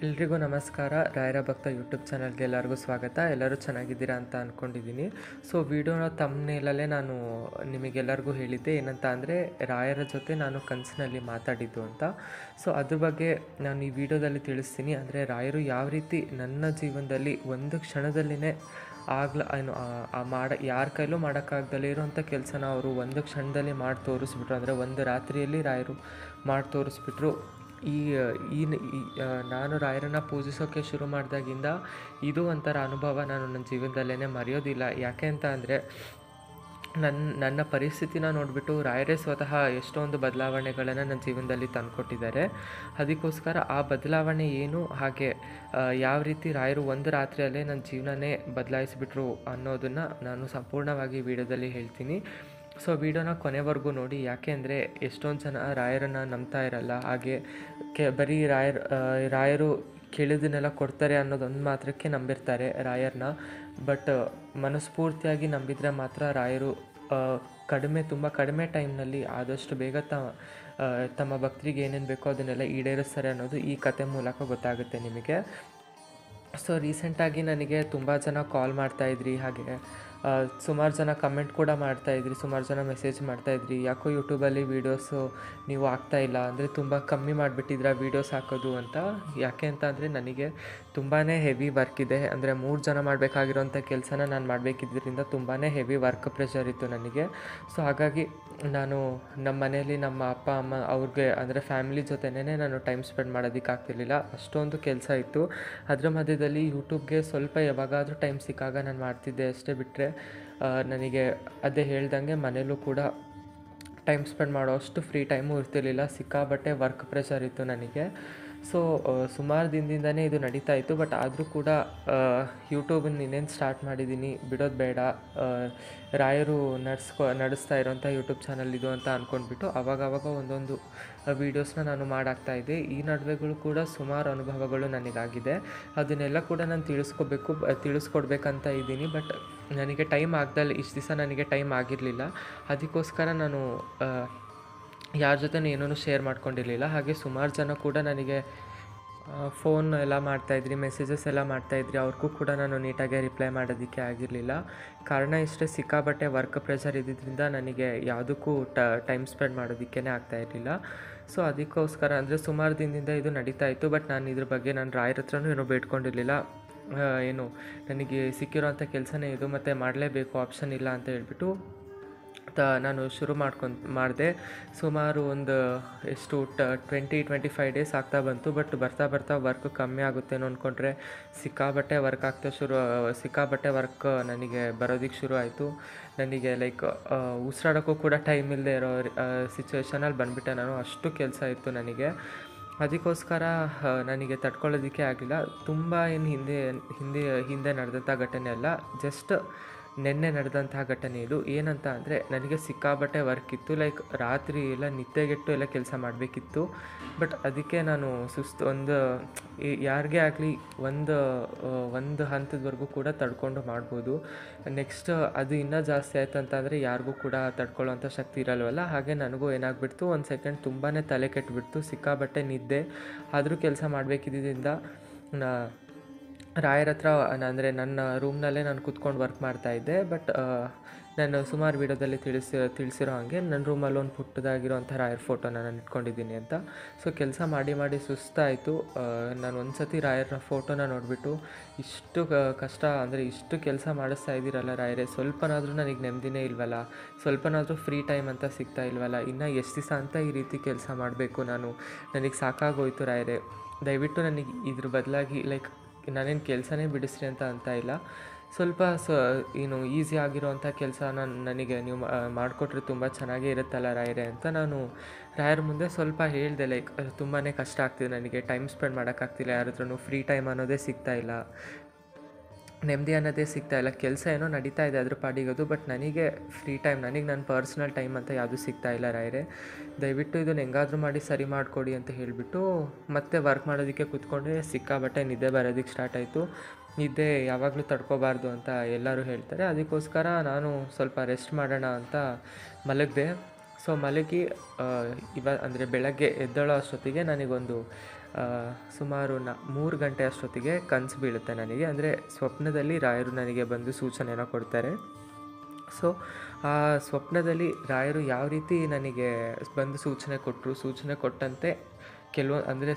ಎಲ್ರಿಗೂ ನಮಸ್ಕಾರ. ರಾಯರ ಭಕ್ತ ಯೂಟ್ಯೂಬ್ ಚಾನಲ್ಗೆ ಎಲ್ಲರಿಗೂ ಸ್ವಾಗತ. ಎಲ್ಲರೂ ಚೆನ್ನಾಗಿದ್ದೀರಾ ಅಂತ ಅಂದ್ಕೊಂಡಿದ್ದೀನಿ. ಸೊ ವಿಡಿಯೋನ ತಮ್ಮನೇಲಲ್ಲೇ ನಾನು ನಿಮಗೆಲ್ಲರಿಗೂ ಹೇಳಿದ್ದೆ ಏನಂತ ಅಂದರೆ, ರಾಯರ ಜೊತೆ ನಾನು ಕನಸಿನಲ್ಲಿ ಮಾತಾಡಿದ್ದು ಅಂತ. ಸೊ ಅದ್ರ ಬಗ್ಗೆ ನಾನು ಈ ವಿಡಿಯೋದಲ್ಲಿ ತಿಳಿಸ್ತೀನಿ. ಅಂದರೆ ರಾಯರು ಯಾವ ರೀತಿ ನನ್ನ ಜೀವನದಲ್ಲಿ ಒಂದು ಕ್ಷಣದಲ್ಲಿನೇ ಯಾರ ಕೈಲೂ ಮಾಡೋಕ್ಕಾಗ್ದಲೇ ಇರೋವಂಥ ಕೆಲಸನ ಅವರು ಒಂದು ಕ್ಷಣದಲ್ಲಿ ಮಾಡಿ ತೋರಿಸ್ಬಿಟ್ರು. ಅಂದರೆ ಒಂದು ರಾತ್ರಿಯಲ್ಲಿ ರಾಯರು ಮಾಡಿ ತೋರಿಸ್ಬಿಟ್ರು. ನಾನು ರಾಯರನ್ನು ಪೂಜಿಸೋಕ್ಕೆ ಶುರು ಮಾಡಿದಾಗಿಂದ ಇದು ಒಂಥರ ಅನುಭವ ನಾನು ನನ್ನ ಜೀವನದಲ್ಲೇ ಮರೆಯೋದಿಲ್ಲ. ಯಾಕೆ ಅಂತ ಅಂದರೆ, ನನ್ನ ಪರಿಸ್ಥಿತಿನ ನೋಡಿಬಿಟ್ಟು ರಾಯರೇ ಸ್ವತಃ ಎಷ್ಟೊಂದು ಬದಲಾವಣೆಗಳನ್ನು ನನ್ನ ಜೀವನದಲ್ಲಿ ತಂದುಕೊಟ್ಟಿದ್ದಾರೆ. ಅದಕ್ಕೋಸ್ಕರ ಆ ಬದಲಾವಣೆ ಏನು, ಹಾಗೆ ಯಾವ ರೀತಿ ರಾಯರು ಒಂದು ರಾತ್ರಿಯಲ್ಲೇ ನನ್ನ ಜೀವನನೇ ಬದಲಾಯಿಸಿಬಿಟ್ರು ಅನ್ನೋದನ್ನು ನಾನು ಸಂಪೂರ್ಣವಾಗಿ ವಿಡಿಯೋದಲ್ಲಿ ಹೇಳ್ತೀನಿ. ಸೊ ವಿಡಿಯೋನ ಕೊನೆವರೆಗೂ ನೋಡಿ. ಯಾಕೆ ಅಂದರೆ ಎಷ್ಟೊಂದು ಜನ ರಾಯರನ್ನು ನಂಬ್ತಾ ಇರಲ್ಲ, ಹಾಗೆ ಬರೀ ರಾಯರು ಕೇಳಿದ್ದನ್ನೆಲ್ಲ ಕೊಡ್ತಾರೆ ಅನ್ನೋದೊಂದು ಮಾತ್ರಕ್ಕೆ ನಂಬಿರ್ತಾರೆ ರಾಯರನ್ನ. ಬಟ್ ಮನಸ್ಫೂರ್ತಿಯಾಗಿ ನಂಬಿದರೆ ಮಾತ್ರ ರಾಯರು ತುಂಬ ಕಡಿಮೆ ಟೈಮ್ನಲ್ಲಿ ಆದಷ್ಟು ಬೇಗ ತಮ್ಮ ಭಕ್ತರಿಗೆ ಏನೇನು ಬೇಕೋ ಅದನ್ನೆಲ್ಲ ಈಡೇರಿಸ್ತಾರೆ ಅನ್ನೋದು ಈ ಕತೆ ಮೂಲಕ ಗೊತ್ತಾಗುತ್ತೆ ನಿಮಗೆ. ಸೊ ರೀಸೆಂಟಾಗಿ ನನಗೆ ತುಂಬ ಜನ ಕಾಲ್ ಮಾಡ್ತಾಯಿದ್ರಿ, ಹಾಗೆ ಸುಮಾರು ಜನ ಕಮೆಂಟ್ ಕೂಡ ಮಾಡ್ತಾಯಿದ್ರಿ, ಸುಮಾರು ಜನ ಮೆಸೇಜ್ ಮಾಡ್ತಾಯಿದ್ರಿ, ಯಾಕೋ ಯೂಟ್ಯೂಬಲ್ಲಿ ವೀಡಿಯೋಸು ನೀವು ಹಾಕ್ತಾಯಿಲ್ಲ, ಅಂದರೆ ತುಂಬ ಕಮ್ಮಿ ಮಾಡಿಬಿಟ್ಟಿದ್ರ ವೀಡಿಯೋಸ್ ಹಾಕೋದು ಅಂತ. ಯಾಕೆ ಅಂತ ಅಂದರೆ, ನನಗೆ ತುಂಬಾ ಹೆವಿ ವರ್ಕ್ ಇದೆ. ಅಂದರೆ 3 ಜನ ಮಾಡಬೇಕಾಗಿರೋಂಥ ಕೆಲಸನ ನಾನು ಮಾಡಬೇಕಿದ್ದರಿಂದ ತುಂಬಾ ಹೆವಿ ವರ್ಕ್ ಪ್ರೆಷರ್ ಇತ್ತು ನನಗೆ. ಸೊ ಹಾಗಾಗಿ ನಾನು ನಮ್ಮ ಮನೇಲಿ ನಮ್ಮ ಅಪ್ಪ ಅಮ್ಮ ಅವ್ರಿಗೆ, ಅಂದರೆ ಫ್ಯಾಮಿಲಿ ಜೊತೆನೇ ನಾನು ಟೈಮ್ ಸ್ಪೆಂಡ್ ಮಾಡೋದಕ್ಕಾಗ್ತಿರ್ಲಿಲ್ಲ, ಅಷ್ಟೊಂದು ಕೆಲಸ ಇತ್ತು. ಅದರ ಮಧ್ಯದಲ್ಲಿ ಯೂಟ್ಯೂಬ್ಗೆ ಸ್ವಲ್ಪ ಯಾವಾಗಾದರೂ ಟೈಮ್ ಸಿಕ್ಕಾಗ ನಾನು ಮಾಡ್ತಿದ್ದೆ ಅಷ್ಟೇ. ಬಿಟ್ಟರೆ ನನಗೆ ಅದೇ ಹೇಳ್ದಂಗೆ ಮನೇಲೂ ಕೂಡ ಟೈಮ್ ಸ್ಪೆಂಡ್ ಮಾಡೋ ಅಷ್ಟು ಫ್ರೀ ಟೈಮು ಇರ್ತಿರ್ಲಿಲ್ಲ. ಸಿಕ್ಕಾಬಟ್ಟೆ ವರ್ಕ್ ಪ್ರೆಷರ್ ಇತ್ತು ನನಗೆ. ಸೊ ಸುಮಾರು ದಿನದಿಂದನೇ ಇದು ನಡೀತಾ ಇತ್ತು. ಬಟ್ ಆದರೂ ಕೂಡ ಯೂಟ್ಯೂಬನ್ನು ಇನ್ನೇನು ಸ್ಟಾರ್ಟ್ ಮಾಡಿದ್ದೀನಿ, ಬಿಡೋದು ಬೇಡ, ರಾಯರು ನಡೆಸ್ತಾ ಇರೋಂಥ ಯೂಟ್ಯೂಬ್ ಚಾನಲ್ ಇದು ಅಂತ ಅಂದ್ಕೊಂಡ್ಬಿಟ್ಟು ಅವಾಗವಾಗ ಒಂದೊಂದು ವೀಡಿಯೋಸ್ನ ನಾನು ಮಾಡಾಕ್ತಾಯಿದ್ದೆ. ಈ ನಡುವೆಗಳು ಕೂಡ ಸುಮಾರು ಅನುಭವಗಳು ನನಗಾಗಿದೆ. ಅದನ್ನೆಲ್ಲ ಕೂಡ ನಾನು ತಿಳಿಸ್ಕೊಡ್ಬೇಕಂತ ಇದ್ದೀನಿ. ಬಟ್ ನನಗೆ ಟೈಮ್ ಆಗ್ದಲ್ಲ, ಇಷ್ಟು ದಿವಸ ನನಗೆ ಟೈಮ್ ಆಗಿರಲಿಲ್ಲ. ಅದಕ್ಕೋಸ್ಕರ ನಾನು ಯಾರ ಜೊತೆನೂ ಏನೂ ಶೇರ್ ಮಾಡ್ಕೊಂಡಿರಲಿಲ್ಲ. ಹಾಗೆ ಸುಮಾರು ಜನ ಕೂಡ ನನಗೆ ಫೋನ್ ಎಲ್ಲ ಮಾಡ್ತಾಯಿದ್ರಿ, ಮೆಸೇಜಸ್ ಎಲ್ಲ ಮಾಡ್ತಾಯಿದ್ರಿ. ಅವ್ರಿಗೂ ಕೂಡ ನಾನು ನೀಟಾಗಿ ರಿಪ್ಲೈ ಮಾಡೋದಕ್ಕೆ ಆಗಿರಲಿಲ್ಲ. ಕಾರಣ ಇಷ್ಟೇ, ಸಿಕ್ಕಾಬಟ್ಟೆ ವರ್ಕ್ ಪ್ರೆಷರ್ ಇದ್ದಿದ್ದರಿಂದ ನನಗೆ ಯಾವುದಕ್ಕೂ ಟೈಮ್ ಸ್ಪೆಂಡ್ ಮಾಡೋದಕ್ಕೇ ಆಗ್ತಾಯಿರಲಿಲ್ಲ. ಸೊ ಅದಕ್ಕೋಸ್ಕರ, ಅಂದರೆ ಸುಮಾರು ದಿನದಿಂದ ಇದು ನಡೀತಾ ಇತ್ತು. ಬಟ್ ನಾನು ಇದ್ರ ಬಗ್ಗೆ ನಾನು ರಾಯರ ಹತ್ರನೂ ಏನೂ ಬೇಡ್ಕೊಂಡಿರಲಿಲ್ಲ. ನನಗೆ ಸಿಕ್ಕಿರೋಂಥ ಕೆಲಸನೇ ಇದು, ಮತ್ತು ಮಾಡಲೇಬೇಕು, ಆಪ್ಷನ್ ಇಲ್ಲ ಅಂತ ಹೇಳ್ಬಿಟ್ಟು ನಾನು ಶುರು ಮಾಡಿದೆ. ಸುಮಾರು ಒಂದು 20-25 ಡೇಸ್ ಆಗ್ತಾ ಬಂತು. ಬಟ್ ಬರ್ತಾ ಬರ್ತಾ ವರ್ಕ್ ಕಮ್ಮಿ ಆಗುತ್ತೇನೋ ಅಂದ್ಕೊಂಡ್ರೆ ಸಿಕ್ಕಾಬಟ್ಟೆ ವರ್ಕ್ ನನಗೆ ಬರೋದಕ್ಕೆ ಶುರು ಆಯಿತು. ನನಗೆ ಉಸಿರಾಡೋಕ್ಕೂ ಕೂಡ ಟೈಮ್ ಇಲ್ಲದೆ ಇರೋ ಸಿಚುವೇಷನಲ್ಲಿ ಬಂದುಬಿಟ್ಟೆ ನಾನು. ಅಷ್ಟು ಕೆಲಸ ಇತ್ತು ನನಗೆ. ಅದಕ್ಕೋಸ್ಕರ ನನಗೆ ತಡ್ಕೊಳ್ಳೋದಕ್ಕೆ ಆಗಲಿಲ್ಲ. ತುಂಬ ಏನು ಹಿಂದೆ ನಡೆದಂಥ ಘಟನೆ ಅಲ್ಲ, ಜಸ್ಟ್ ನೆನ್ನೆ ನಡೆದಂತಹ ಘಟನೆ ಇದು. ಏನಂತ ಅಂದರೆ, ನನಗೆ ಸಿಕ್ಕಾಬಟ್ಟೆ ವರ್ಕ್ ಇತ್ತು. ರಾತ್ರಿ ಎಲ್ಲ ನಿದ್ದೆಗೆಟ್ಟು ಎಲ್ಲ ಕೆಲಸ ಮಾಡಬೇಕಿತ್ತು. ಬಟ್ ಅದಕ್ಕೆ ನಾನು ಯಾರಿಗೇ ಆಗಲಿ ಒಂದು ಹಂತದವರೆಗೂ ಕೂಡ ತಡ್ಕೊಂಡು ಮಾಡ್ಬೋದು. ನೆಕ್ಸ್ಟ್ ಅದು ಇನ್ನೂ ಜಾಸ್ತಿ ಆಯ್ತು ಅಂತಂದರೆ ಯಾರಿಗೂ ಕೂಡ ತಡ್ಕೊಳ್ಳೋವಂಥ ಶಕ್ತಿ ಇರಲ್ವಲ್ಲ. ಹಾಗೆ ನನಗೂ ಏನಾಗ್ಬಿಡ್ತು, ಒಂದು ಸೆಕೆಂಡ್ ತುಂಬಾ ತಲೆ ಕೆಟ್ಟುಬಿಡ್ತು. ಸಿಕ್ಕಾಬಟ್ಟೆ ನಿದ್ದೆ, ಆದರೂ ಕೆಲಸ ಮಾಡಬೇಕಿದ್ದರಿಂದ ರಾಯರ ಹತ್ರ, ಅಂದರೆ ನನ್ನ ರೂಮ್ನಲ್ಲೇ ನಾನು ಕೂತ್ಕೊಂಡು ವರ್ಕ್ ಮಾಡ್ತಾಯಿದ್ದೆ. ಬಟ್ ನಾನು ಸುಮಾರು ವೀಡಿಯೋದಲ್ಲಿ ತಿಳಿಸಿರೋ ಹಾಗೆ ನನ್ನ ರೂಮಲ್ಲಿ ಒಂದು ಪುಟ್ಟದಾಗಿರೋಂಥ ರಾಯರ ಫೋಟೋನ ನಾನು ಇಟ್ಕೊಂಡಿದ್ದೀನಿ ಅಂತ. ಸೊ ಕೆಲಸ ಮಾಡಿ ಸುಸ್ತಾಯಿತು. ನಾನು ಒಂದು ಸತಿ ರಾಯರ ಫೋಟೋನ ನೋಡಿಬಿಟ್ಟು, ಇಷ್ಟು ಕಷ್ಟ, ಅಂದರೆ ಇಷ್ಟು ಕೆಲಸ ಮಾಡಿಸ್ತಾ ಇದ್ದೀರಲ್ಲ ರಾಯರೇ, ಸ್ವಲ್ಪನಾದರೂ ನನಗೆ ನೆಮ್ಮದಿನೇ ಇಲ್ವಲ್ಲ, ಸ್ವಲ್ಪನಾದರೂ ಫ್ರೀ ಟೈಮ್ ಅಂತ ಸಿಗ್ತಾ ಇಲ್ವಲ್ಲ, ಇನ್ನು ಎಷ್ಟು ದಿವಸ ಅಂತ ಈ ರೀತಿ ಕೆಲಸ ಮಾಡಬೇಕು ನನಗೆ ಸಾಕಾಗೋಯ್ತು ರಾಯರೇ. ದಯವಿಟ್ಟು ನನಗೆ ಇದ್ರ ಬದಲಾಗಿ ನಾನೇನು ಕೆಲಸನೇ ಬಿಡಿಸ್ರಿ ಅಂತ ಇಲ್ಲ, ಸ್ವಲ್ಪ ಈಸಿ ಆಗಿರೋವಂಥ ಕೆಲಸ ನನಗೆ ನೀವು ಮಾಡಿಕೊಟ್ರೆ ತುಂಬ ಚೆನ್ನಾಗೇ ಇರುತ್ತಲ್ಲ ರಾಯರೇ ಅಂತ ನಾನು ರಾಯರ ಮುಂದೆ ಸ್ವಲ್ಪ ಹೇಳಿದೆ. ತುಂಬಾ ಕಷ್ಟ ಆಗ್ತಿದೆ ನನಗೆ, ಟೈಮ್ ಸ್ಪೆಂಡ್ ಮಾಡೋಕ್ಕಾಗ್ತಿಲ್ಲ, ಯಾರ ಹತ್ರನೂ ಫ್ರೀ ಟೈಮ್ ಅನ್ನೋದೇ ಸಿಗ್ತಾಯಿಲ್ಲ, ನೆಮ್ಮದಿ ಅನ್ನೋದೇ ಸಿಗ್ತಾಯಿಲ್ಲ. ಕೆಲಸ ಏನೋ ನಡೀತಾ ಇದೆ ಅದ್ರ ಪಾಡಿಗೋದು, ಬಟ್ ನನಗೆ ಫ್ರೀ ಟೈಮ್, ನನ್ನ ಪರ್ಸ್ನಲ್ ಟೈಮ್ ಅಂತ ಯಾವುದೂ ಸಿಗ್ತಾಯಿಲ್ಲ ರಾಯರೇ. ದಯವಿಟ್ಟು ಇದನ್ನು ಹೆಂಗಾದರೂ ಮಾಡಿ ಸರಿ ಮಾಡಿಕೊಡಿ ಅಂತ ಹೇಳಿಬಿಟ್ಟು ಮತ್ತೆ ವರ್ಕ್ ಮಾಡೋದಕ್ಕೆ ಕೂತ್ಕೊಂಡ್ರೆ ಸಿಕ್ಕಾಬಟ್ಟೆ ನಿದ್ದೆ ಬರೋದಕ್ಕೆ ಸ್ಟಾರ್ಟ್ ಆಯಿತು. ನಿದ್ದೆ ಯಾವಾಗಲೂ ತಡ್ಕೋಬಾರ್ದು ಅಂತ ಎಲ್ಲರೂ ಹೇಳ್ತಾರೆ. ಅದಕ್ಕೋಸ್ಕರ ನಾನು ಸ್ವಲ್ಪ ರೆಸ್ಟ್ ಮಾಡೋಣ ಅಂತ ಮಲಗಿದೆ. ಸೊ ಮಲಗಿ ಅಂದರೆ ಬೆಳಗ್ಗೆ ಎದ್ದೇಳೋ ಅಷ್ಟೊತ್ತಿಗೆ ನನಗೊಂದು ಸುಮಾರು 3 ಗಂಟೆ ಅಷ್ಟೊತ್ತಿಗೆ ಕನಸು ಬೀಳುತ್ತೆ ನನಗೆ. ಅಂದರೆ ಸ್ವಪ್ನದಲ್ಲಿ ರಾಯರು ನನಗೆ ಬಂದು ಸೂಚನೆಯನ್ನು ಕೊಡ್ತಾರೆ. ಸೊ ಆ ಸ್ವಪ್ನದಲ್ಲಿ ರಾಯರು ಯಾವ ರೀತಿ ನನಗೆ ಬಂದು ಸೂಚನೆ ಕೊಟ್ಟಂತೆ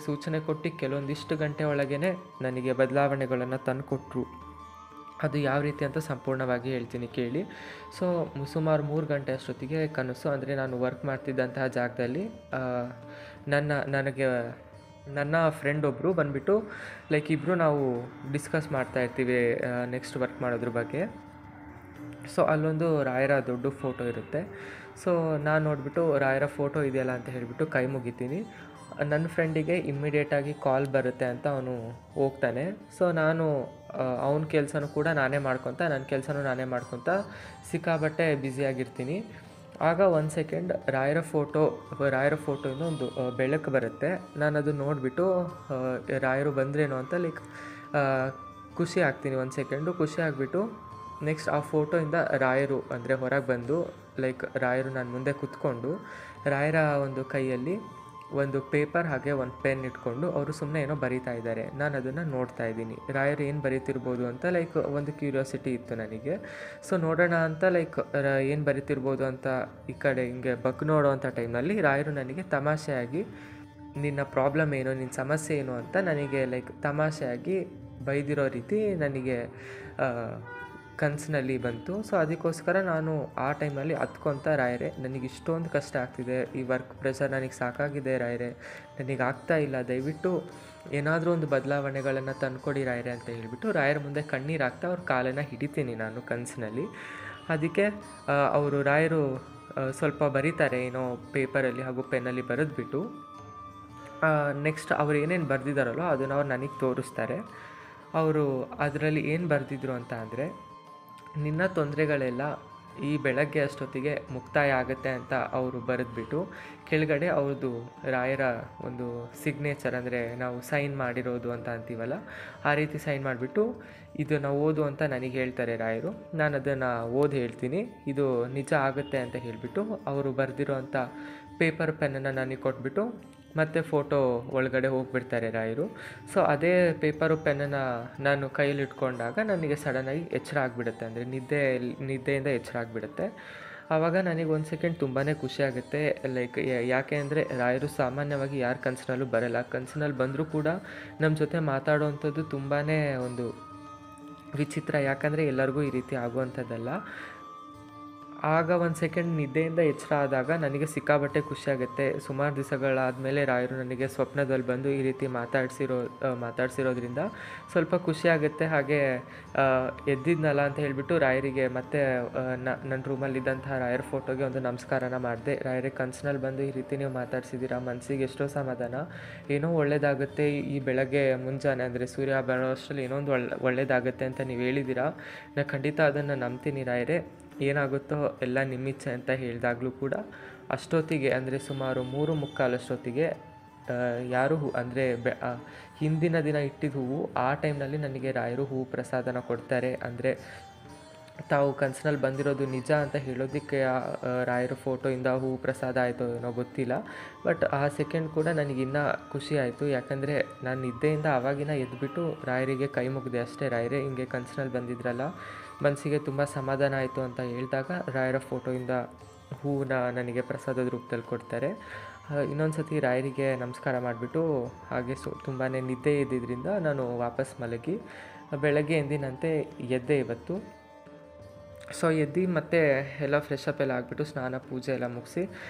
ಸೂಚನೆ ಕೊಟ್ಟು ಕೆಲವೊಂದಿಷ್ಟು ಗಂಟೆ ಒಳಗೇ ನನಗೆ ಬದಲಾವಣೆಗಳನ್ನು ತಂದುಕೊಟ್ರು. ಅದು ಯಾವ ರೀತಿ ಅಂತ ಸಂಪೂರ್ಣವಾಗಿ ಹೇಳ್ತೀನಿ ಕೇಳಿ. ಸೊ ಸುಮಾರು 3 ಗಂಟೆ ಅಷ್ಟೊತ್ತಿಗೆ ಕನಸು, ಅಂದರೆ ನಾನು ವರ್ಕ್ ಮಾಡ್ತಿದ್ದಂತಹ ಜಾಗದಲ್ಲಿ ನನ್ನ ಫ್ರೆಂಡ್ ಒಬ್ಬರು ಬಂದುಬಿಟ್ಟು ಇಬ್ಬರು ನಾವು ಡಿಸ್ಕಸ್ ಮಾಡ್ತಾಯಿರ್ತೀವಿ ನೆಕ್ಸ್ಟ್ ವರ್ಕ್ ಮಾಡೋದ್ರ ಬಗ್ಗೆ. ಸೊ ಅಲ್ಲೊಂದು ರಾಯರ ದೊಡ್ಡ ಫೋಟೋ ಇರುತ್ತೆ. ಸೊ ನಾನು ನೋಡಿಬಿಟ್ಟು ರಾಯರ ಫೋಟೋ ಇದೆಯಲ್ಲ ಅಂತ ಹೇಳಿಬಿಟ್ಟು ಕೈ ಮುಗಿತೀನಿ. ನನ್ನ ಫ್ರೆಂಡಿಗೆ ಇಮ್ಮಿಡಿಯೇಟಾಗಿ ಕಾಲ್ ಬರುತ್ತೆ ಅಂತ ಅವನು ಹೋಗ್ತಾನೆ. ಸೊ ನಾನು ಅವನ ಕೆಲಸನೂ ಕೂಡ ನನ್ನ ಕೆಲಸನೂ ನಾನೇ ಮಾಡ್ಕೊತ ಸಿಕ್ಕಾಬಟ್ಟೆ ಬ್ಯುಸಿಯಾಗಿರ್ತೀನಿ. ಆಗ 1 ಸೆಕೆಂಡ್ ರಾಯರ ಫೋಟೋಯಿಂದ ಒಂದು ಬೆಳಕು ಬರುತ್ತೆ. ನಾನು ಅದು ನೋಡಿಬಿಟ್ಟು ರಾಯರು ಬಂದ್ರೇನೋ ಅಂತ ಖುಷಿ ಆಗ್ತೀನಿ. 1 ಸೆಕೆಂಡು ಖುಷಿ ಆಗಿಬಿಟ್ಟು ನೆಕ್ಸ್ಟ್ ಆ ಫೋಟೋಯಿಂದ ರಾಯರು ಅಂದರೆ ಹೊರಗೆ ಬಂದು ರಾಯರು ನನ್ನ ಮುಂದೆ ಕೂತ್ಕೊಂಡು ರಾಯರ ಒಂದು ಕೈಯಲ್ಲಿ ಒಂದು ಪೇಪರ್ ಹಾಗೆ ಒಂದು ಪೆನ್ ಇಟ್ಕೊಂಡು ಅವರು ಸುಮ್ಮನೆ ಏನೋ ಬರೀತಾ ಇದ್ದಾರೆ. ನಾನು ಅದನ್ನು ನೋಡ್ತಾ ಇದ್ದೀನಿ. ರಾಯರು ಏನು ಬರೀತಿರ್ಬೋದು ಅಂತ ಒಂದು ಕ್ಯೂರಿಯಾಸಿಟಿ ಇತ್ತು ನನಗೆ. ಸೊ ನೋಡೋಣ ಅಂತ ಏನು ಬರೀತಿರ್ಬೋದು ಅಂತ ಈ ಕಡೆ ಹಿಂಗೆ ನೋಡೋ ಅಂಥ ಟೈಮ್ನಲ್ಲಿ ರಾಯರು ನನಗೆ ತಮಾಷೆಯಾಗಿ ನಿನ್ನ ಪ್ರಾಬ್ಲಮ್ ಏನು, ನಿನ್ನ ಸಮಸ್ಯೆ ಏನು ಅಂತ ನನಗೆ ತಮಾಷೆಯಾಗಿ ಬೈದಿರೋ ರೀತಿ ನನಗೆ ಕನಸಿನಲ್ಲಿ ಬಂತು. ಸೊ ಅದಕ್ಕೋಸ್ಕರ ನಾನು ಆ ಟೈಮಲ್ಲಿ ಹತ್ಕೊತ, ರಾಯರೇ ನನಗೆ ಇಷ್ಟೊಂದು ಕಷ್ಟ ಆಗ್ತಿದೆ, ಈ ವರ್ಕ್ ಪ್ರೆಷರ್ ನನಗೆ ಸಾಕಾಗಿದೆ ರಾಯರೇ, ನನಗೆ ಆಗ್ತಾ ಇಲ್ಲ, ದಯವಿಟ್ಟು ಏನಾದರೂ ಒಂದು ಬದಲಾವಣೆಗಳನ್ನು ತಂದುಕೊಡಿ ರಾಯರೇ ಅಂತ ಹೇಳಿಬಿಟ್ಟು ರಾಯರ ಮುಂದೆ ಕಣ್ಣೀರು ಹಾಕ್ತಾ ಅವ್ರ ಕಾಲನ್ನು ಹಿಡಿತೀನಿ ನಾನು ಕನಸಿನಲ್ಲಿ. ಅದಕ್ಕೆ ರಾಯರು ಸ್ವಲ್ಪ ಬರೀತಾರೆ ಏನೋ ಪೇಪರಲ್ಲಿ ಹಾಗೂ ಪೆನ್ನಲ್ಲಿ ಬರೆದ್ಬಿಟ್ಟು ನೆಕ್ಸ್ಟ್ ಅವ್ರು ಏನೇನು ಬರೆದಿದ್ದಾರಲ್ಲೋ ಅದನ್ನು ಅವ್ರು ನನಗೆ ತೋರಿಸ್ತಾರೆ. ಅವರು ಅದರಲ್ಲಿ ಏನು ಬರೆದಿದ್ರು ಅಂತ ಅಂದರೆ, ನಿನ್ನ ತೊಂದರೆಗಳೆಲ್ಲ ಈ ಬೆಳಗ್ಗೆ ಅಷ್ಟೊತ್ತಿಗೆ ಮುಕ್ತಾಯ ಆಗುತ್ತೆ ಅಂತ ಅವರು ಬರೆದ್ಬಿಟ್ಟು ಕೆಳಗಡೆ ಅವ್ರದ್ದು ರಾಯರ ಒಂದು ಸಿಗ್ನೇಚರ್, ಅಂದರೆ ನಾವು ಸೈನ್ ಮಾಡಿರೋದು ಅಂತ ಅಂತೀವಲ್ಲ ಆ ರೀತಿ ಸೈನ್ ಮಾಡಿಬಿಟ್ಟು ಇದನ್ನು ಓದು ಅಂತ ನನಗೆ ಹೇಳ್ತಾರೆ ರಾಯರು. ನಾನು ಅದನ್ನು ಓದಿ ಹೇಳ್ತೀನಿ, ಇದು ನಿಜ ಆಗುತ್ತೆ ಅಂತ ಹೇಳಿಬಿಟ್ಟು ಅವರು ಬರೆದಿರೋ ಅಂಥ ಪೇಪರ್ ಪೆನ್ನನ್ನು ನನಗೆ ಕೊಟ್ಬಿಟ್ಟು ಮತ್ತು ಫೋಟೋ ಒಳಗಡೆ ಹೋಗಿಬಿಡ್ತಾರೆ ರಾಯರು. ಸೊ ಅದೇ ಪೇಪರು ಪೆನ್ನನ್ನು ನಾನು ಕೈಯಲ್ಲಿ ಇಟ್ಕೊಂಡಾಗ ನನಗೆ ಸಡನ್ನಾಗಿ ಎಚ್ಚರ ಆಗಿಬಿಡುತ್ತೆ, ಅಂದರೆ ನಿದ್ದೆಯಿಂದ ಎಚ್ಚರ ಆಗಿಬಿಡುತ್ತೆ. ಆವಾಗ ನನಗೆ 1 ಸೆಕೆಂಡ್ ತುಂಬಾ ಖುಷಿಯಾಗುತ್ತೆ. ಯಾಕೆ ಅಂದರೆ ರಾಯರು ಸಾಮಾನ್ಯವಾಗಿ ಯಾರ ಕನಸಿನಲ್ಲೂ ಬರಲ್ಲ. ಕನಸಿನಲ್ಲಿ ಬಂದರೂ ಕೂಡ ನಮ್ಮ ಜೊತೆ ಮಾತಾಡೋವಂಥದ್ದು ತುಂಬಾ ಒಂದು ವಿಚಿತ್ರ, ಯಾಕಂದರೆ ಎಲ್ಲರಿಗೂ ಈ ರೀತಿ ಆಗುವಂಥದ್ದಲ್ಲ. ಆಗ 1 ಸೆಕೆಂಡ್ ನಿದ್ದೆಯಿಂದ ಎಚ್ಚರ ಆದಾಗ ನನಗೆ ಸಿಕ್ಕಾಬಟ್ಟೆ ಖುಷಿಯಾಗುತ್ತೆ. ಸುಮಾರು ದಿವಸಗಳಾದಮೇಲೆ ರಾಯರು ನನಗೆ ಸ್ವಪ್ನದಲ್ಲಿ ಬಂದು ಈ ರೀತಿ ಮಾತಾಡ್ಸಿರೋದ್ರಿಂದ ಸ್ವಲ್ಪ ಖುಷಿಯಾಗುತ್ತೆ. ಹಾಗೆ ಎದ್ದಿದ್ನಲ್ಲ ಅಂತ ಹೇಳಿಬಿಟ್ಟು ರಾಯರಿಗೆ ಮತ್ತೆ ನನ್ನ ರೂಮಲ್ಲಿದ್ದಂತಹ ರಾಯರ ಫೋಟೋಗೆ ಒಂದು ನಮಸ್ಕಾರನ ಮಾಡಿದೆ. ರಾಯರೇ, ಕನಸಿನಲ್ಲಿ ಬಂದು ಈ ರೀತಿ ನೀವು ಮಾತಾಡ್ಸಿದ್ದೀರಾ, ಮನಸ್ಸಿಗೆ ಎಷ್ಟೋ ಸಮಾಧಾನ, ಏನೋ ಒಳ್ಳೆಯದಾಗುತ್ತೆ, ಈ ಬೆಳಗ್ಗೆ ಮುಂಜಾನೆ ಅಂದರೆ ಸೂರ್ಯ ಬರೋ ಅಷ್ಟರಲ್ಲಿ ಏನೋ ಒಂದು ಒಳ್ಳೆಯದಾಗುತ್ತೆ ಅಂತ ನೀವು ಹೇಳಿದ್ದೀರಾ. ನಾನು ಖಂಡಿತ ಅದನ್ನು ನಂಬ್ತೀನಿ ರಾಯರೇ, ಏನಾಗುತ್ತೋ ಎಲ್ಲ ನಿಮ್ಮಿಚ್ಛೆ ಅಂತ ಹೇಳಿದಾಗಲೂ ಕೂಡ ಅಷ್ಟೊತ್ತಿಗೆ, ಅಂದರೆ ಸುಮಾರು 3:45 ಅಷ್ಟೊತ್ತಿಗೆ ಯಾರು ಅಂದರೆ ಹಿಂದಿನ ದಿನ ಇಟ್ಟಿದ್ದ ಹೂವು ಆ ಟೈಮ್ನಲ್ಲಿ ನನಗೆ ರಾಯರು ಹೂವು ಪ್ರಸಾದನ ಕೊಡ್ತಾರೆ. ಅಂದರೆ ತಾವು ಕನಸಿನಲ್ಲಿ ಬಂದಿರೋದು ನಿಜ ಅಂತ ಹೇಳೋದಕ್ಕೆ ರಾಯರ ಫೋಟೋಯಿಂದ ಹೂವು ಪ್ರಸಾದ ಆಯಿತು ಏನೋ ಗೊತ್ತಿಲ್ಲ. ಬಟ್ ಆ ಸೆಕೆಂಡ್ ಕೂಡ ನನಗಿನ್ನೂ ಖುಷಿ ಆಯಿತು. ಯಾಕಂದರೆ ನಾನು ನಿದ್ದೆಯಿಂದ ಆವಾಗಿನ ಎದ್ದುಬಿಟ್ಟು ರಾಯರಿಗೆ ಕೈ ಮುಗಿದೆ ಅಷ್ಟೇ. ರಾಯರೇ, ಹಿಂಗೆ ಕನಸಿನಲ್ಲಿ ಬಂದಿದ್ರಲ್ಲ, ಮನಸ್ಸಿಗೆ ತುಂಬ ಸಮಾಧಾನ ಆಯಿತು ಅಂತ ಹೇಳಿದಾಗ ರಾಯರ ಫೋಟೋಯಿಂದ ಹೂವನ್ನ ನನಗೆ ಪ್ರಸಾದದ ರೂಪದಲ್ಲಿ ಕೊಡ್ತಾರೆ. ಇನ್ನೊಂದು ಸತಿ ರಾಯರಿಗೆ ನಮಸ್ಕಾರ ಮಾಡಿಬಿಟ್ಟು ಹಾಗೆ ತುಂಬಾ ನಿದ್ದೆ ಇದ್ದಿದ್ದರಿಂದ ನಾನು ವಾಪಸ್ ಮಲಗಿ ಬೆಳಗ್ಗೆ ಎಂದಿನಂತೆ ಎದ್ದೆ ಇವತ್ತು. ಸೊ ಎದ್ದು ಮತ್ತೆ ಎಲ್ಲ ಫ್ರೆಶ್ ಅಪ್ ಎಲ್ಲ ಆಗಿಬಿಟ್ಟು ಸ್ನಾನ ಪೂಜೆ ಎಲ್ಲ ಮುಗಿಸಿ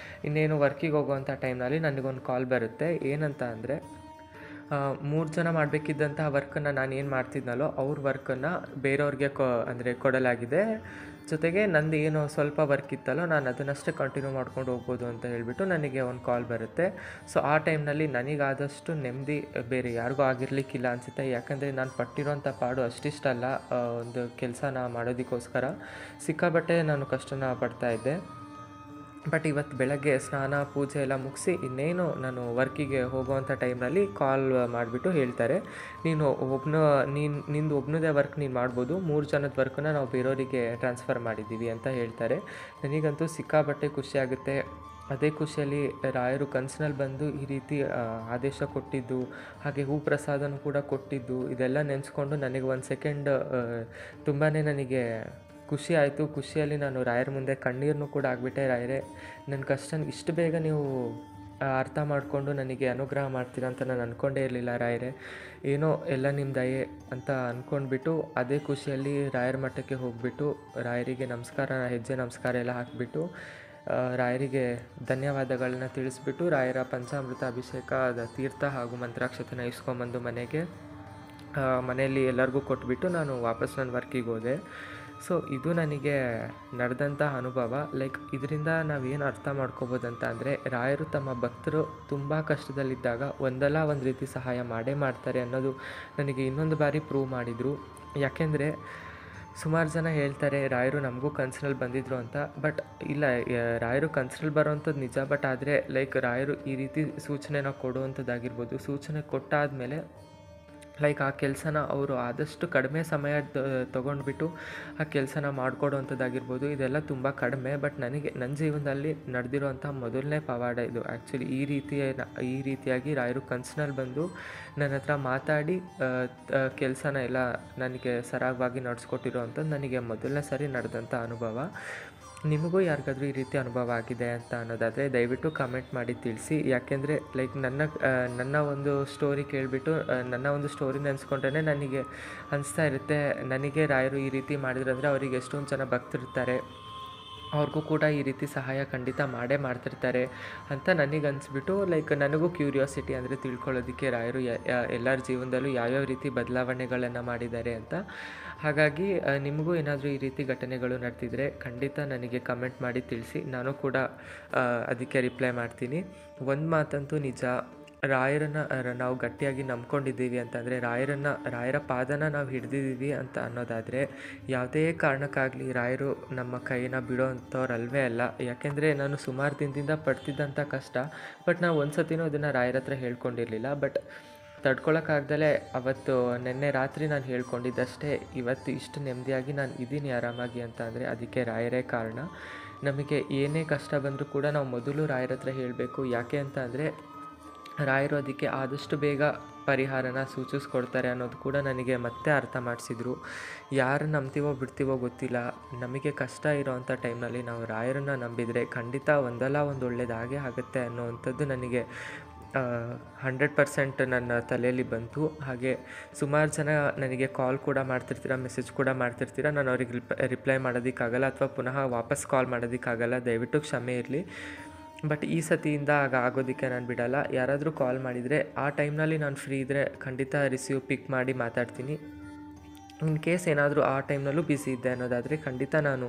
ಇನ್ನೇನು ವರ್ಕಿಗೆ ಹೋಗೋವಂಥ ಟೈಮ್ನಲ್ಲಿ ನನಗೊಂದು ಕಾಲ್ ಬರುತ್ತೆ. ಏನಂತ ಅಂದರೆ, 3 ಜನ ಮಾಡಬೇಕಿದ್ದಂತಹ ವರ್ಕನ್ನು ನಾನು ಏನು ಮಾಡ್ತಿದ್ನಲ್ಲೋ ಅವ್ರ ವರ್ಕನ್ನು ಬೇರೆಯವ್ರಿಗೆ ಅಂದರೆ ಕೊಡಲಾಗಿದೆ. ಜೊತೆಗೆ ನಂದು ಏನು ಸ್ವಲ್ಪ ವರ್ಕ್ ಇತ್ತಲ್ಲೋ ನಾನು ಅದನ್ನಷ್ಟೇ ಕಂಟಿನ್ಯೂ ಮಾಡ್ಕೊಂಡು ಹೋಗ್ಬೋದು ಅಂತ ಹೇಳಿಬಿಟ್ಟು ನನಗೆ ಒಂದು ಕಾಲ್ ಬರುತ್ತೆ. ಸೊ ಆ ಟೈಮ್ನಲ್ಲಿ ನನಗಾದಷ್ಟು ನೆಮ್ಮದಿ ಬೇರೆ ಯಾರಿಗೂ ಆಗಿರಲಿಕ್ಕಿಲ್ಲ ಅನಿಸುತ್ತೆ. ಯಾಕಂದರೆ ನಾನು ಪಟ್ಟಿರೋಂಥ ಪಾಡು ಅಷ್ಟಿಷ್ಟಲ್ಲ. ಒಂದು ಕೆಲಸನ ಮಾಡೋದಕ್ಕೋಸ್ಕರ ಸಿಕ್ಕಾಬಟ್ಟೆ ನಾನು ಕಷ್ಟನ ಪಡ್ತಾಯಿದ್ದೆ. ಬಟ್ ಇವತ್ತು ಬೆಳಗ್ಗೆ ಸ್ನಾನ ಪೂಜೆ ಎಲ್ಲ ಮುಗಿಸಿ ಇನ್ನೇನು ನಾನು ವರ್ಕಿಗೆ ಹೋಗುವಂಥ ಟೈಮ್ನಲ್ಲಿ ಕಾಲ್ ಮಾಡಿಬಿಟ್ಟು ಹೇಳ್ತಾರೆ, ನಿಂದು ಒಬ್ಬನದೇ ವರ್ಕ್ ನೀನು ಮಾಡ್ಬೋದು, 3 ಜನದ ವರ್ಕನ್ನ ನಾವು ಬೇರೆಯವರಿಗೆ ಟ್ರಾನ್ಸ್ಫರ್ ಮಾಡಿದ್ದೀವಿ ಅಂತ ಹೇಳ್ತಾರೆ. ನನಗಂತೂ ಸಿಕ್ಕಾಬಟ್ಟೆ ಖುಷಿಯಾಗುತ್ತೆ. ಅದೇ ಖುಷಿಯಲ್ಲಿ ರಾಯರು ಕನಸಿನಲ್ಲಿ ಬಂದು ಈ ರೀತಿ ಆದೇಶ ಕೊಟ್ಟಿದ್ದು, ಹಾಗೆ ಹೂ ಪ್ರಸಾದನೂ ಕೂಡ ಕೊಟ್ಟಿದ್ದು, ಇದೆಲ್ಲ ನೆನೆಸ್ಕೊಂಡು ನನಗೆ ಒಂದು ಸೆಕೆಂಡ್ ತುಂಬಾ ನನಗೆ ಖುಷಿ ಆಯಿತು. ಖುಷಿಯಲ್ಲಿ ನಾನು ರಾಯರ ಮುಂದೆ ಕಣ್ಣೀರನ್ನು ಕೂಡ ಆಗಿಬಿಟ್ಟೆ. ರಾಯರೇ, ನನ್ನ ಕಷ್ಟ ಇಷ್ಟು ಬೇಗ ನೀವು ಅರ್ಥ ಮಾಡಿಕೊಂಡು ನನಗೆ ಅನುಗ್ರಹ ಮಾಡ್ತೀರಾ ಅಂತ ನಾನು ಅಂದ್ಕೊಂಡೇ ಇರಲಿಲ್ಲ ರಾಯರೇ. ಏನೋ ಎಲ್ಲ ನಿಮ್ಮ ದಯೆ ಅಂತ ಅಂದ್ಕೊಂಡ್ಬಿಟ್ಟು ಅದೇ ಖುಷಿಯಲ್ಲಿ ರಾಯರ ಮಠಕ್ಕೆ ಹೋಗಿಬಿಟ್ಟು ರಾಯರಿಗೆ ಹೆಜ್ಜೆ ನಮಸ್ಕಾರ ಎಲ್ಲ ಹಾಕಿಬಿಟ್ಟು ರಾಯರಿಗೆ ಧನ್ಯವಾದಗಳನ್ನ ತಿಳಿಸ್ಬಿಟ್ಟು ರಾಯರ ಪಂಚಾಮೃತ ಅಭಿಷೇಕದ ತೀರ್ಥ ಹಾಗೂ ಮಂತ್ರಾಕ್ಷತೆನ ಇಸ್ಕೊಂಬಂದು ಮನೆಯಲ್ಲಿ ಎಲ್ಲರಿಗೂ ಕೊಟ್ಬಿಟ್ಟು ನಾನು ವಾಪಸ್ ನನ್ನ ವರ್ಕಿಗೆ ಹೋದೆ. ಸೊ ಇದು ನನಗೆ ನಡೆದಂಥ ಅನುಭವ. ಲೈಕ್ ಇದರಿಂದ ನಾವೇನು ಅರ್ಥ ಮಾಡ್ಕೋಬೋದಂತ ಅಂದರೆ, ರಾಯರು ತಮ್ಮ ಭಕ್ತರು ತುಂಬ ಕಷ್ಟದಲ್ಲಿದ್ದಾಗ ಒಂದಲ್ಲ ಒಂದು ರೀತಿ ಸಹಾಯ ಮಾಡೇ ಮಾಡ್ತಾರೆ ಅನ್ನೋದು ನನಗೆ ಇನ್ನೊಂದು ಬಾರಿ ಪ್ರೂವ್ ಮಾಡಿದರು. ಯಾಕೆಂದರೆ ಸುಮಾರು ಜನ ಹೇಳ್ತಾರೆ ರಾಯರು ನಮಗೂ ಕನಸಿನಲ್ಲಿ ಬಂದಿದ್ದರು ಅಂತ. ಬಟ್ ಇಲ್ಲ, ರಾಯರು ಕನಸಿನಲ್ಲಿ ಬರೋವಂಥದ್ದು ನಿಜ. ಬಟ್ ಆದರೆ ಲೈಕ್ ರಾಯರು ಈ ರೀತಿ ಸೂಚನೆನ ಕೊಡುವಂಥದ್ದಾಗಿರ್ಬೋದು, ಸೂಚನೆ ಕೊಟ್ಟಾದಮೇಲೆ ಲೈಕ್ ಆ ಕೆಲಸನ ಅವರು ಆದಷ್ಟು ಕಡಿಮೆ ಸಮಯ ತೊಗೊಂಡ್ಬಿಟ್ಟು ಆ ಕೆಲಸನ ಮಾಡಿಕೊಡೋವಂಥದ್ದಾಗಿರ್ಬೋದು, ಇದೆಲ್ಲ ತುಂಬ ಕಡಿಮೆ. ಬಟ್ ನನಗೆ ನನ್ನ ಜೀವನದಲ್ಲಿ ನಡೆದಿರೋವಂಥ ಮೊದಲನೇ ಪವಾಡ ಇದು. ಆ್ಯಕ್ಚುಲಿ ಈ ರೀತಿಯಾಗಿ ರಾಯರು ಕನಸಿನಲ್ಲಿ ಬಂದು ನನ್ನ ಹತ್ರ ಮಾತಾಡಿ ಕೆಲಸನ ಎಲ್ಲ ನನಗೆ ಸರಾಗವಾಗಿ ನಡೆಸ್ಕೊಟ್ಟಿರೋ ಅಂಥದ್ದು ನನಗೆ ಮೊದಲನೇ ಸರಿ ನಡೆದಂಥ ಅನುಭವ. ನಿಮಗೂ ಯಾರಿಗಾದ್ರೂ ಈ ರೀತಿ ಅನುಭವ ಆಗಿದೆ ಅಂತ ಅನ್ನೋದಾದರೆ ದಯವಿಟ್ಟು ಕಮೆಂಟ್ ಮಾಡಿ ತಿಳಿಸಿ. ಯಾಕೆಂದರೆ ಲೈಕ್ ನನ್ನ ಒಂದು ಸ್ಟೋರಿ ಕೇಳಿಬಿಟ್ಟು ನನ್ನ ಒಂದು ಸ್ಟೋರಿ ನೆನೆಸ್ಕೊಂಡ್ರೆ ನನಗೆ ಅನಿಸ್ತಾ ಇರುತ್ತೆ, ನನಗೆ ರಾಯರು ಈ ರೀತಿ ಮಾಡಿದ್ರಂದರೆ ಅವರಿಗೆ ಎಷ್ಟೊಂದು ಜನ ಭಕ್ತರಿರ್ತಾರೆ, ಅವ್ರಿಗೂ ಕೂಡ ಈ ರೀತಿ ಸಹಾಯ ಖಂಡಿತ ಮಾಡ್ತಿರ್ತಾರೆ ಅಂತ ನನಗೆ ಅನಿಸ್ಬಿಟ್ಟು ಲೈಕ್ ನನಗೂ ಕ್ಯೂರಿಯಾಸಿಟಿ ಅಂದರೆ ತಿಳ್ಕೊಳ್ಳೋದಕ್ಕೆ ರಾಯರು ಎಲ್ಲರ ಜೀವನದಲ್ಲೂ ಯಾವ್ಯಾವ ರೀತಿ ಬದಲಾವಣೆಗಳನ್ನು ಮಾಡಿದ್ದಾರೆ ಅಂತ. ಹಾಗಾಗಿ ನಿಮಗೂ ಏನಾದರೂ ಈ ರೀತಿ ಘಟನೆಗಳು ನಡೆದಿದ್ರೆ ಖಂಡಿತ ನನಗೆ ಕಮೆಂಟ್ ಮಾಡಿ ತಿಳಿಸಿ. ನಾನು ಕೂಡ ಅದಕ್ಕೆ ರಿಪ್ಲೈ ಮಾಡ್ತೀನಿ. ಒಂದು ಮಾತಂತೂ ನಿಜ, ರಾಯರನ್ನು ನಾವು ಗಟ್ಟಿಯಾಗಿ ನಂಬ್ಕೊಂಡಿದ್ದೀವಿ ಅಂತಂದರೆ, ರಾಯರ ಪಾದನ ನಾವು ಹಿಡ್ದಿದ್ದೀವಿ ಅಂತ ಅನ್ನೋದಾದರೆ ಯಾವುದೇ ಕಾರಣಕ್ಕಾಗಲಿ ರಾಯರು ನಮ್ಮ ಕೈನ ಬಿಡೋವಂಥವ್ರಲ್ವೇ ಅಲ್ಲ. ಯಾಕೆಂದರೆ ನಾನು ಸುಮಾರು ದಿನದಿಂದ ಪಡ್ತಿದ್ದಂಥ ಕಷ್ಟ, ಬಟ್ ನಾವು ಒಂದು ಸತಿನೂ ಅದನ್ನು ರಾಯರ ಹತ್ರ ಹೇಳ್ಕೊಂಡಿರಲಿಲ್ಲ. ಬಟ್ ತಡ್ಕೊಳಕ್ಕಾಗ್ದಲೇ ಅವತ್ತು ನಿನ್ನೆ ರಾತ್ರಿ ನಾನು ಹೇಳ್ಕೊಂಡಿದ್ದಷ್ಟೇ, ಇವತ್ತು ಇಷ್ಟು ನೆಮ್ಮದಿಯಾಗಿ ನಾನು ಇದ್ದೀನಿ ಆರಾಮಾಗಿ ಅಂತ ಅಂದರೆ ಅದಕ್ಕೆ ರಾಯರೇ ಕಾರಣ. ನಮಗೆ ಏನೇ ಕಷ್ಟ ಬಂದರೂ ಕೂಡ ನಾವು ಮೊದಲು ರಾಯರ ಹತ್ರ ಹೇಳಬೇಕು. ಯಾಕೆ ಅಂತ ಅಂದರೆ ರಾಯರು ಅದಕ್ಕೆ ಆದಷ್ಟು ಬೇಗ ಪರಿಹಾರನ ಸೂಚಿಸ್ಕೊಡ್ತಾರೆ ಅನ್ನೋದು ಕೂಡ ನನಗೆ ಮತ್ತೆ ಅರ್ಥ ಮಾಡಿಸಿದ್ರು. ಯಾರು ನಂಬ್ತೀವೋ ಬಿಡ್ತೀವೋ ಗೊತ್ತಿಲ್ಲ, ನಮಗೆ ಕಷ್ಟ ಇರೋವಂಥ ಟೈಮ್ನಲ್ಲಿ ನಾವು ರಾಯರನ್ನು ನಂಬಿದರೆ ಖಂಡಿತ ಒಂದಲ್ಲ ಒಂದು ಒಳ್ಳೆಯದಾಗೇ ಆಗುತ್ತೆ ಅನ್ನೋವಂಥದ್ದು ನನಗೆ 100% ನನ್ನ ತಲೆಯಲ್ಲಿ ಬಂತು. ಹಾಗೆ ಸುಮಾರು ಜನ ನನಗೆ ಕಾಲ್ ಕೂಡ ಮಾಡ್ತಿರ್ತೀರ, ಮೆಸೇಜ್ ಕೂಡ ಮಾಡ್ತಿರ್ತೀರ. ನಾನು ಅವ್ರಿಗೆ ರಿಪ್ಲೈ ಮಾಡೋದಕ್ಕಾಗಲ್ಲ ಅಥವಾ ಪುನಃ ವಾಪಸ್ ಕಾಲ್ ಮಾಡೋದಕ್ಕಾಗಲ್ಲ, ದಯವಿಟ್ಟು ಕ್ಷಮೆ ಇರಲಿ. ಬಟ್ ಈ ಸತಿಯಿಂದ ಆಗೋದಕ್ಕೆ ನಾನು ಬಿಡಲ್ಲ. ಯಾರಾದರೂ ಕಾಲ್ ಮಾಡಿದರೆ ಆ ಟೈಮ್ನಲ್ಲಿ ನಾನು ಫ್ರೀ ಇದ್ದರೆ ಖಂಡಿತ ಪಿಕ್ ಮಾಡಿ ಮಾತಾಡ್ತೀನಿ. ಇನ್ ಕೇಸ್ ಏನಾದರೂ ಆ ಟೈಮ್ನಲ್ಲೂ ಬ್ಯುಸಿ ಇದ್ದೆ ಅನ್ನೋದಾದರೆ ಖಂಡಿತ ನಾನು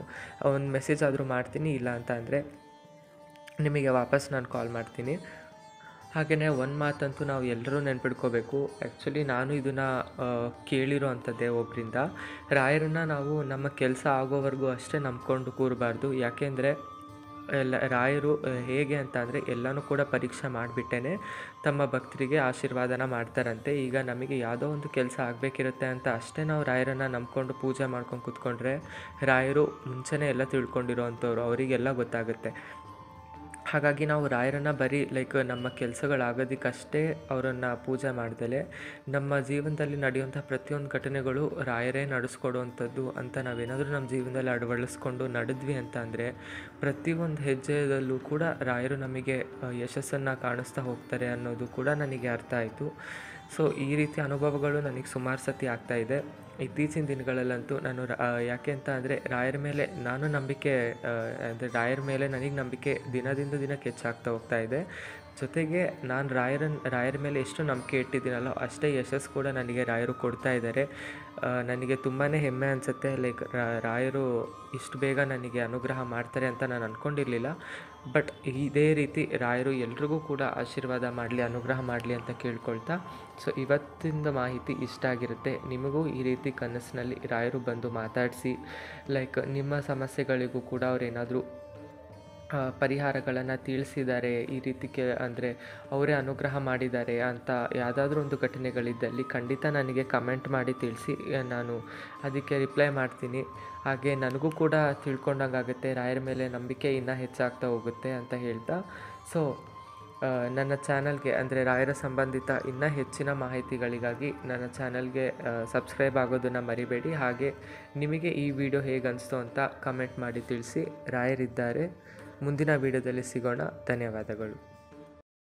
ಒಂದು ಮೆಸೇಜ್ ಆದರೂ ಮಾಡ್ತೀನಿ. ಇಲ್ಲ ಅಂತ ಅಂದರೆ ನಿಮಗೆ ವಾಪಸ್ ನಾನು ಕಾಲ್ ಮಾಡ್ತೀನಿ. ಹಾಗೆಯೇ ಒಂದು ಮಾತಂತೂ ನಾವು ಎಲ್ಲರೂ ನೆನ್ಪಿಟ್ಕೋಬೇಕು. ಆ್ಯಕ್ಚುಲಿ ನಾನು ಇದನ್ನು ಕೇಳಿರೋ ಅಂಥದ್ದೇ ಒಬ್ಬರಿಂದ, ರಾಯರನ್ನು ನಾವು ನಮ್ಮ ಕೆಲಸ ಆಗೋವರೆಗೂ ಅಷ್ಟೇ ನಂಬ್ಕೊಂಡು ಕೂರಬಾರ್ದು. ಯಾಕೆಂದರೆ ರಾಯರು ಹೇಗೆ ಅಂತ ಅಂದರೆ ಎಲ್ಲನೂ ಕೂಡ ಪರೀಕ್ಷೆ ಮಾಡಿಬಿಟ್ಟೇ ತಮ್ಮ ಭಕ್ತರಿಗೆ ಆಶೀರ್ವಾದನ ಮಾಡ್ತಾರಂತೆ. ಈಗ ನಮಗೆ ಯಾವುದೋ ಒಂದು ಕೆಲಸ ಆಗಬೇಕಿರುತ್ತೆ ಅಂತ ಅಷ್ಟೇ ನಾವು ರಾಯರನ್ನು ನಂಬ್ಕೊಂಡು ಪೂಜೆ ಮಾಡ್ಕೊಂಡು ಕೂತ್ಕೊಂಡ್ರೆ, ರಾಯರು ಮುಂಚೆನೇ ಎಲ್ಲ ತಿಳ್ಕೊಂಡಿರೋ ಅಂಥವ್ರು, ಅವರಿಗೆಲ್ಲ ಗೊತ್ತಾಗುತ್ತೆ. ಹಾಗಾಗಿ ನಾವು ರಾಯರನ್ನು ಬರೀ ಲೈಕ್ ನಮ್ಮ ಕೆಲಸಗಳಾಗೋದಕ್ಕಷ್ಟೇ ಅವರನ್ನು ಪೂಜೆ ಮಾಡ್ದಲೇ ನಮ್ಮ ಜೀವನದಲ್ಲಿ ನಡೆಯುವಂಥ ಪ್ರತಿಯೊಂದು ಘಟನೆಗಳು ರಾಯರೇ ನಡೆಸ್ಕೊಡುವಂಥದ್ದು ಅಂತ ನಾವೇನಾದರೂ ನಮ್ಮ ಜೀವನದಲ್ಲಿ ಅಳವಡಿಸ್ಕೊಂಡು ನಡೆದ್ವಿ ಅಂತ ಅಂದರೆ ಪ್ರತಿಯೊಂದು ಹೆಜ್ಜೆಯಲ್ಲೂ ಕೂಡ ರಾಯರು ನಮಗೆ ಯಶಸ್ಸನ್ನು ಕಾಣಿಸ್ತಾ ಹೋಗ್ತಾರೆ ಅನ್ನೋದು ಕೂಡ ನನಗೆ ಅರ್ಥ ಆಯಿತು. ಸೊ ಈ ರೀತಿ ಅನುಭವಗಳು ನನಗೆ ಸುಮಾರು ಸತಿ ಆಗ್ತಾಯಿದೆ ಇತ್ತೀಚಿನ ದಿನಗಳಲ್ಲಂತೂ. ನಾನು ಯಾಕೆ ಅಂತ ಅಂದರೆ ರಾಯರ ಮೇಲೆ ನಾನು ನಂಬಿಕೆ ಅಂದರೆ ರಾಯರ ಮೇಲೆ ನನಗೆ ನಂಬಿಕೆ ದಿನದಿಂದ ದಿನಕ್ಕೆ ಹೆಚ್ಚಾಗ್ತಾ ಹೋಗ್ತಾ ಇದೆ. ಜೊತೆಗೆ ನಾನು ರಾಯರ ಮೇಲೆ ಎಷ್ಟು ನಂಬಿಕೆ ಇಟ್ಟಿದ್ದೀನಲ್ಲೋ ಅಷ್ಟೇ ಯಶಸ್ಸು ಕೂಡ ನನಗೆ ರಾಯರು ಕೊಡ್ತಾ ಇದ್ದಾರೆ. ನನಗೆ ತುಂಬಾ ಹೆಮ್ಮೆ ಅನಿಸುತ್ತೆ. ಲೈಕ್ ರಾಯರು ಇಷ್ಟು ಬೇಗ ನನಗೆ ಅನುಗ್ರಹ ಮಾಡ್ತಾರೆ ಅಂತ ನಾನು ಅಂದ್ಕೊಂಡಿರಲಿಲ್ಲ. ಬಟ್ ಇದೇ ರೀತಿ ರಾಯರು ಎಲ್ರಿಗೂ ಕೂಡ ಆಶೀರ್ವಾದ ಮಾಡಲಿ, ಅನುಗ್ರಹ ಮಾಡಲಿ ಅಂತ ಕೇಳ್ಕೊಳ್ತಾ, ಸೊ ಇವತ್ತಿನ ಮಾಹಿತಿ ಇಷ್ಟ ಆಗಿರುತ್ತೆ. ನಿಮಗೂ ಈ ರೀತಿ ಕನಸಿನಲ್ಲಿ ರಾಯರು ಬಂದು ಮಾತಾಡಿಸಿ ಲೈಕ್ ನಿಮ್ಮ ಸಮಸ್ಯೆಗಳಿಗೂ ಕೂಡ ಅವ್ರು ಏನಾದರೂ ಪರಿಹಾರಗಳನ್ನು ತಿಳಿಸಿದ್ದಾರೆ, ಈ ರೀತಿ ಅಂದರೆ ಅವರೇ ಅನುಗ್ರಹ ಮಾಡಿದ್ದಾರೆ ಅಂತ ಯಾವುದಾದ್ರೂ ಒಂದು ಘಟನೆಗಳಿದ್ದಲ್ಲಿ ಖಂಡಿತ ನನಗೆ ಕಮೆಂಟ್ ಮಾಡಿ ತಿಳಿಸಿ, ನಾನು ಅದಕ್ಕೆ ರಿಪ್ಲೈ ಮಾಡ್ತೀನಿ. ಹಾಗೆ ನನಗೂ ಕೂಡ ತಿಳ್ಕೊಂಡಂಗಾಗುತ್ತೆ, ರಾಯರ ಮೇಲೆ ನಂಬಿಕೆ ಇನ್ನೂ ಹೆಚ್ಚಾಗ್ತಾ ಹೋಗುತ್ತೆ ಅಂತ ಹೇಳ್ತಾ, ಸೊ ನನ್ನ ಚಾನಲ್ಗೆ ಅಂದರೆ ರಾಯರ ಸಂಬಂಧಿತ ಇನ್ನೂ ಹೆಚ್ಚಿನ ಮಾಹಿತಿಗಳಿಗಾಗಿ ನನ್ನ ಚಾನಲ್ಗೆ ಸಬ್ಸ್ಕ್ರೈಬ್ ಆಗೋದನ್ನು ಮರಿಬೇಡಿ. ಹಾಗೆ ನಿಮಗೆ ಈ ವಿಡಿಯೋ ಹೇಗೆ ಅನಿಸ್ತು ಅಂತ ಕಮೆಂಟ್ ಮಾಡಿ ತಿಳಿಸಿ. ರಾಯರಿದ್ದಾರೆ. ಮುಂದಿನ ವಿಡಿಯೋದಲ್ಲಿ ಸಿಗೋಣ. ಧನ್ಯವಾದಗಳು.